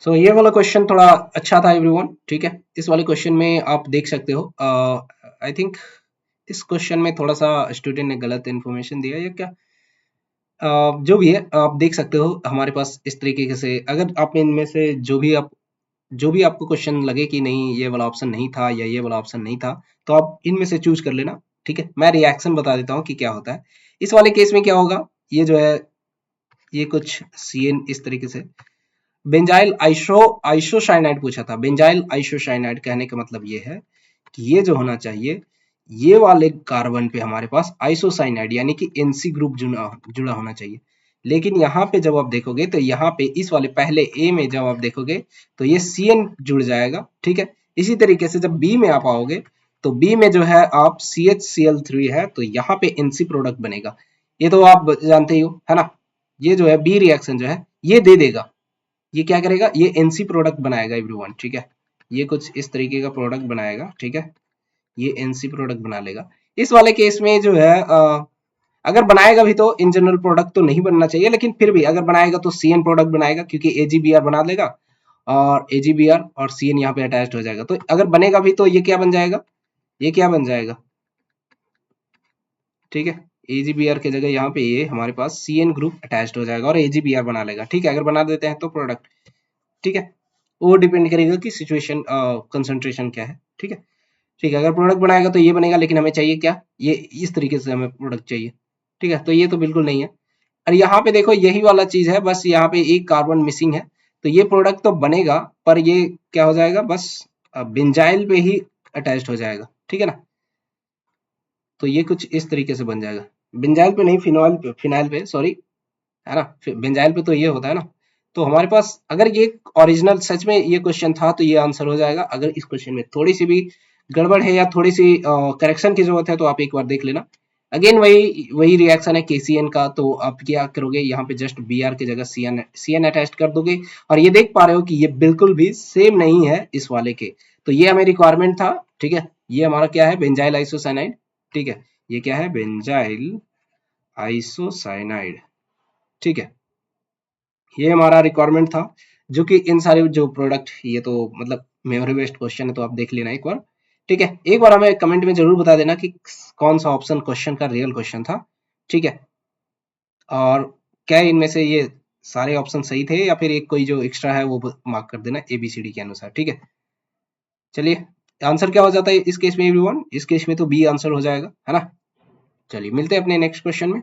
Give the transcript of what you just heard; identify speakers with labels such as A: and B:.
A: सो ये वाला क्वेश्चन थोड़ा अच्छा था एवरीवन, ठीक है। इस वाले क्वेश्चन में आप देख सकते हो, आई थिंक इस क्वेश्चन में थोड़ा सा स्टूडेंट ने गलत इन्फॉर्मेशन दिया या क्या, जो भी है आप देख सकते हो हमारे पास इस तरीके से। अगर आप इनमें से जो भी आपको क्वेश्चन लगे कि नहीं ये वाला ऑप्शन नहीं था या ये वाला ऑप्शन नहीं था, तो आप इनमें से चूज कर लेना, ठीक है। मैं रिएक्शन बता देता हूँ कि क्या होता है इस वाले केस में। क्या होगा, ये जो है ये कुछ CN इस तरीके से बेंजाइल आइसोसाइनाइड पूछा था। बेंजाइल आइसोसाइनाइड कहने का मतलब ये है कि ये जो होना चाहिए, ये वाले कार्बन पे हमारे पास आइसोसाइनाइड यानी कि NC ग्रुप जुड़ा होना चाहिए। लेकिन यहाँ पे जब आप देखोगे तो यहाँ पे इस वाले पहले ए में जब आप देखोगे तो ये CN जुड़ जाएगा, ठीक है। इसी तरीके से जब बी में आप आओगे तो बी में जो है आप CHCl3 है तो यहाँ पे NC प्रोडक्ट बनेगा। ये तो आप जानते ही हो, है ना। ये जो है बी रिएक्शन जो है ये दे देगा, ये क्या करेगा, ये NC प्रोडक्ट बनाएगा एवरीवन, ठीक है। ये कुछ इस तरीके का प्रोडक्ट बनाएगा, ठीक है। ये NC प्रोडक्ट बना लेगा। इस वाले केस में जो है अगर बनाएगा भी तो इन जनरल प्रोडक्ट तो नहीं बनना चाहिए, लेकिन फिर भी अगर बनाएगा तो CN प्रोडक्ट बनाएगा क्योंकि AgBr बना लेगा और AgBr और CN यहाँ पे अटैच हो जाएगा। तो अगर बनेगा भी तो ये क्या बन जाएगा, ये क्या बन जाएगा, ठीक है। AgBr की जगह यहाँ पे ये हमारे पास CN ग्रुप अटैच हो जाएगा और AgBr बना लेगा, ठीक है। अगर बना देते हैं तो प्रोडक्ट, ठीक है। वो डिपेंड करेगा कि सिचुएशन कंसंट्रेशन क्या है, ठीक है। ठीक है, अगर प्रोडक्ट बनाएगा तो ये बनेगा, लेकिन हमें चाहिए क्या, ये इस तरीके से हमें प्रोडक्ट चाहिए, ठीक है। तो ये तो बिल्कुल नहीं है। और यहाँ पे देखो यही वाला चीज है, बस यहाँ पे एक कार्बन मिसिंग है तो ये प्रोडक्ट तो बनेगा पर ये क्या हो जाएगा, बस बेंजाइल पे ही अटैच्ड हो जाएगा, ठीक है ना। तो ये कुछ इस तरीके से बन जाएगा, बेंजाइल पे नहीं, फिनाइल पे सॉरी, है ना। बेंजाइल पे तो ये होता है ना। तो हमारे पास अगर ये ओरिजिनल सच में ये क्वेश्चन था तो ये आंसर हो जाएगा। अगर इस क्वेश्चन में थोड़ी सी भी गड़बड़ है या थोड़ी सी करेक्शन की जरूरत है तो आप एक बार देख लेना। अगेन वही वही रिएक्शन है KCN का, तो आप क्या करोगे, यहाँ पे जस्ट Br की जगह CN अटैच कर दोगे और ये देख पा रहे हो कि ये बिल्कुल भी सेम नहीं है इस वाले के। तो ये हमें रिक्वायरमेंट था, ठीक है। ये हमारा क्या है, बेंजाइल आइसोसाइनाइड, ठीक है। ये क्या है, बेंजाइल आइसोसाइनाइड, ठीक है। ये हमारा रिक्वायरमेंट था, जो कि इन सारे जो प्रोडक्ट, ये तो मतलब मेमोरी बेस्ड क्वेश्चन है तो आप देख लेना एक बार, ठीक है। एक बार हमें कमेंट में जरूर बता देना कि कौन सा ऑप्शन क्वेश्चन का रियल क्वेश्चन था, ठीक है। और क्या इनमें से ये सारे ऑप्शन सही थे या फिर एक कोई जो एक्स्ट्रा है वो मार्क कर देना ABCD के अनुसार, ठीक है। चलिए, आंसर क्या हो जाता है इस केस में एवरीवन, इस केस में तो बी आंसर हो जाएगा, है ना। चलिए मिलते हैं अपने नेक्स्ट क्वेश्चन में।